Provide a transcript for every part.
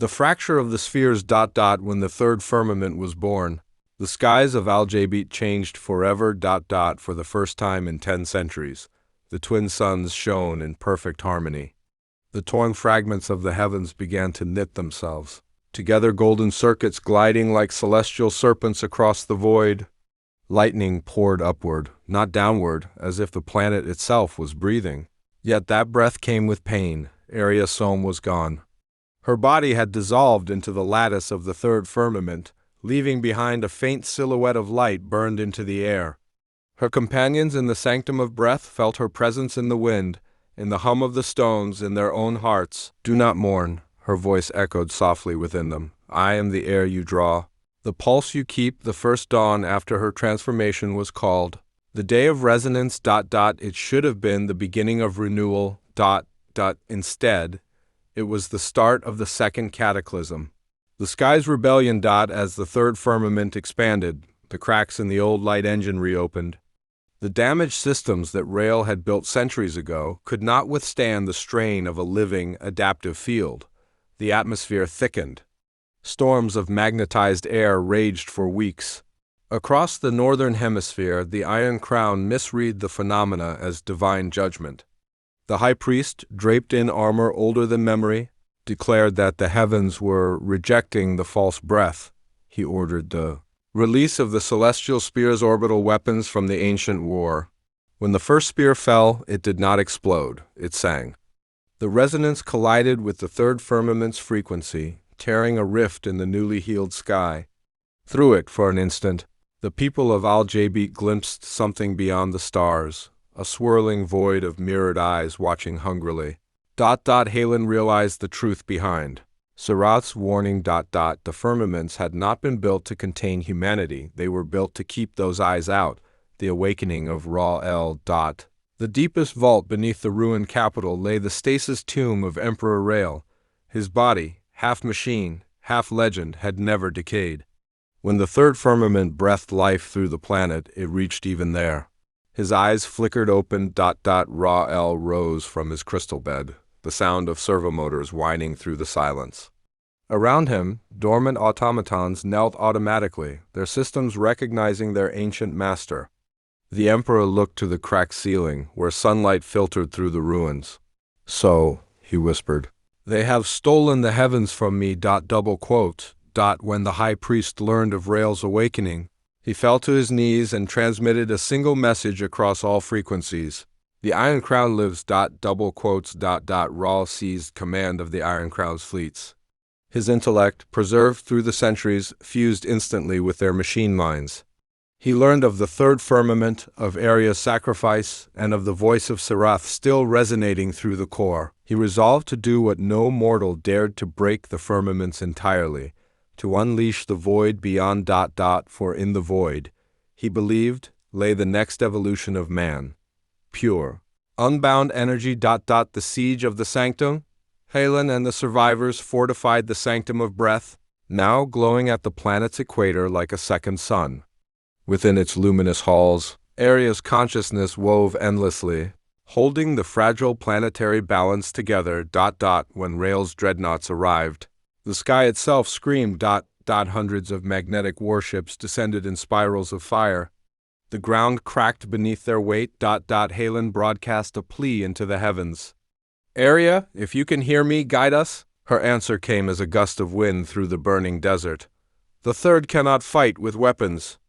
The fracture of the spheres. When the third firmament was born, the skies of Al-Jabeet changed forever. For the first time in 10 centuries, the twin suns shone in perfect harmony. The torn fragments of the heavens began to knit themselves together, golden circuits gliding like celestial serpents across the void. Lightning poured upward, not downward, as if the planet itself was breathing. Yet that breath came with pain. Area Som was gone. Her body had dissolved into the lattice of the third firmament, leaving behind a faint silhouette of light burned into the air. Her companions in the sanctum of breath felt her presence in the wind, in the hum of the stones, in their own hearts. "Do not mourn," her voice echoed softly within them. "I am the air you draw, the pulse you keep." The first dawn after her transformation was called the day of resonance. It should have been the beginning of renewal. Instead, it was the start of the second cataclysm. The sky's rebellion. As the third firmament expanded, the cracks in the old light engine reopened. The damaged systems that Rael had built centuries ago could not withstand the strain of a living, adaptive field. The atmosphere thickened. Storms of magnetized air raged for weeks. Across the northern hemisphere, the Iron Crown misread the phenomena as divine judgment. The high priest, draped in armor older than memory, declared that the heavens were rejecting the false breath. He ordered the release of the celestial spear's orbital weapons from the ancient war. When the first spear fell, it did not explode, it sang. The resonance collided with the third firmament's frequency, tearing a rift in the newly healed sky. Through it, for an instant, the people of Al-Jabeet glimpsed something beyond the stars, a swirling void of mirrored eyes watching hungrily. Halen realized the truth behind Sarath's warning. The firmaments had not been built to contain humanity, they were built to keep those eyes out. The awakening of Ra-El. The deepest vault beneath the ruined capital lay the stasis tomb of Emperor Rael. His body, half machine, half legend, had never decayed. When the third firmament breathed life through the planet, it reached even there. His eyes flickered open. Ra-El rose from his crystal bed, the sound of servomotors whining through the silence. Around him, dormant automatons knelt automatically, their systems recognizing their ancient master. The Emperor looked to the cracked ceiling, where sunlight filtered through the ruins. "So," he whispered, "they have stolen the heavens from me." When the high priest learned of Rael's awakening, he fell to his knees and transmitted a single message across all frequencies. "The Iron Crown lives." Ra seized command of the Iron Crown's fleets. His intellect, preserved through the centuries, fused instantly with their machine minds. He learned of the third firmament, of Aria's sacrifice, and of the voice of Sarath still resonating through the core. He resolved to do what no mortal dared: to break the firmaments entirely, to unleash the void beyond. For in the void, he believed, lay the next evolution of man. Pure, unbound energy. The siege of the sanctum. Halen and the survivors fortified the sanctum of breath, now glowing at the planet's equator like a second sun. Within its luminous halls, Aria's consciousness wove endlessly, holding the fragile planetary balance together. When Rael's dreadnoughts arrived, the sky itself screamed. Hundreds of magnetic warships descended in spirals of fire. The ground cracked beneath their weight. Halen broadcast a plea into the heavens. "Aria, if you can hear me, guide us." Her answer came as a gust of wind through the burning desert. "The third cannot fight with weapons.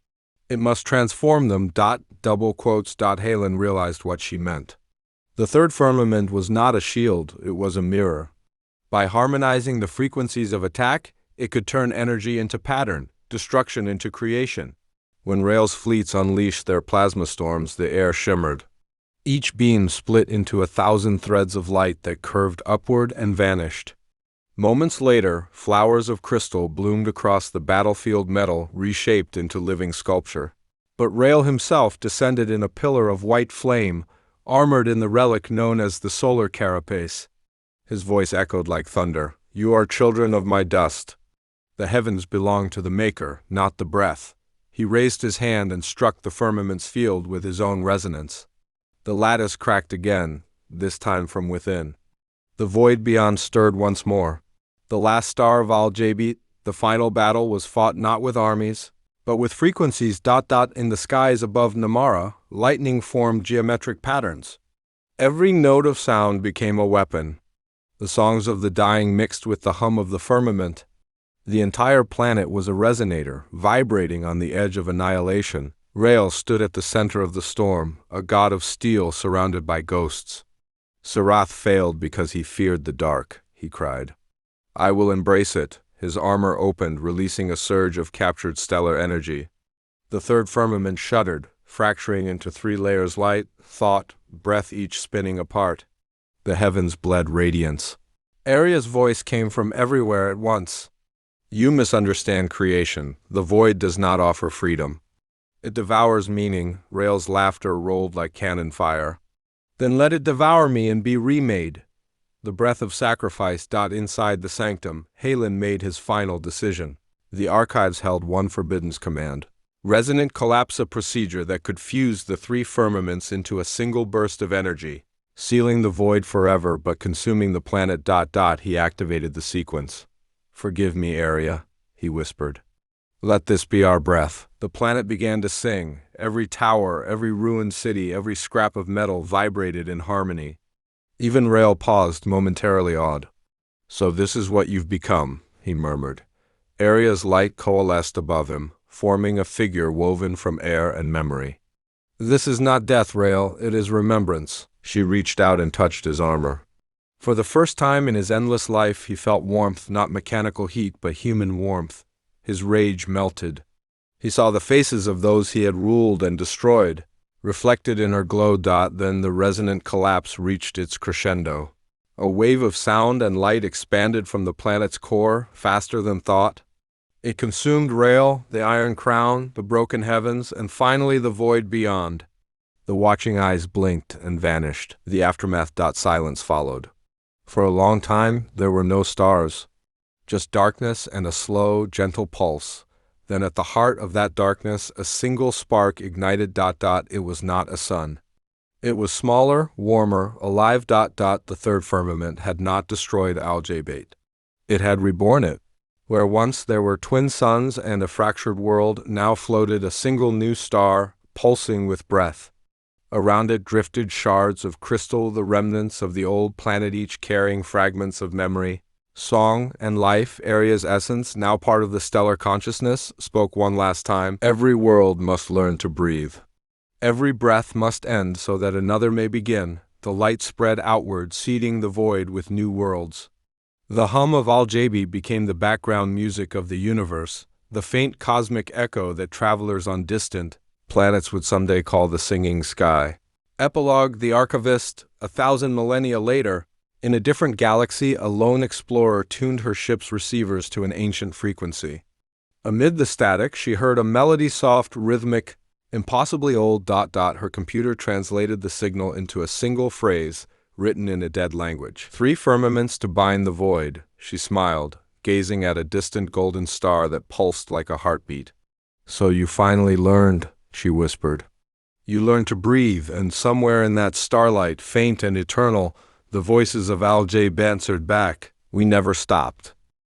It must transform them." Halen realized what she meant. The third firmament was not a shield, it was a mirror. By harmonizing the frequencies of attack, it could turn energy into pattern, destruction into creation. When Rael's fleets unleashed their plasma storms, the air shimmered. Each beam split into 1,000 threads of light that curved upward and vanished. Moments later, flowers of crystal bloomed across the battlefield metal, reshaped into living sculpture. But Rael himself descended in a pillar of white flame, armored in the relic known as the solar carapace. His voice echoed like thunder. "You are children of my dust. The heavens belong to the Maker, not the breath." He raised his hand and struck the firmament's field with his own resonance. The lattice cracked again, this time from within. The void beyond stirred once more. The last star of Al-Jabeet, the final battle was fought not with armies, but with frequencies. In the skies above Namara, lightning formed geometric patterns. Every note of sound became a weapon. The songs of the dying mixed with the hum of the firmament. The entire planet was a resonator, vibrating on the edge of annihilation. Rael stood at the center of the storm, a god of steel surrounded by ghosts. Sarath failed because he feared the dark, he cried. I will embrace it. His armor opened, releasing a surge of captured stellar energy. The third firmament shuddered, fracturing into 3 layers: light, thought, breath, each spinning apart. The heavens bled radiance. Aria's voice came from everywhere at once. You misunderstand creation. The void does not offer freedom. It devours meaning. Rael's laughter rolled like cannon fire. Then let it devour me and be remade. The breath of sacrifice. Inside the sanctum, Halen made his final decision. The archives held one forbidden command. Resonant collapse, a procedure that could fuse the 3 firmaments into a single burst of energy, sealing the void forever but consuming the planet. He activated the sequence. Forgive me, Aria, he whispered. Let this be our breath. The planet began to sing. Every tower, every ruined city, every scrap of metal vibrated in harmony. Even Rael paused, momentarily awed. So this is what you've become, he murmured. Aria's light coalesced above him, forming a figure woven from air and memory. This is not death, Rael, it is remembrance. She reached out and touched his armor. For the first time in his endless life, he felt warmth, not mechanical heat, but human warmth. His rage melted. He saw the faces of those he had ruled and destroyed, reflected in her glow. Then the resonant collapse reached its crescendo. A wave of sound and light expanded from the planet's core, faster than thought. It consumed Rael, the Iron Crown, the broken heavens, and finally the void beyond. The watching eyes blinked and vanished. The aftermath. Silence followed. For a long time, there were no stars, just darkness and a slow, gentle pulse. Then at the heart of that darkness, a single spark ignited. It was not a sun. It was smaller, warmer, alive. The third firmament had not destroyed Al-Jabeet. It had reborn it. Where once there were twin suns and a fractured world, now floated a single new star, pulsing with breath. Around it drifted shards of crystal, the remnants of the old planet, each carrying fragments of memory. Song and life, Aria's essence, now part of the stellar consciousness, spoke one last time. Every world must learn to breathe. Every breath must end so that another may begin. The light spread outward, seeding the void with new worlds. The hum of Al-Jabeet became the background music of the universe, the faint cosmic echo that travelers on distant planets would someday call the singing sky. Epilogue: The Archivist. 1,000 millennia later, in a different galaxy, a lone explorer tuned her ship's receivers to an ancient frequency. Amid the static, she heard a melody, soft, rhythmic, impossibly old. Her computer translated the signal into a single phrase, written in a dead language. 3 firmaments to bind the void, she smiled, gazing at a distant golden star that pulsed like a heartbeat. So you finally learned, she whispered. You learned to breathe, and somewhere in that starlight, faint and eternal, the voices of Al-Jabeet answered back. We never stopped.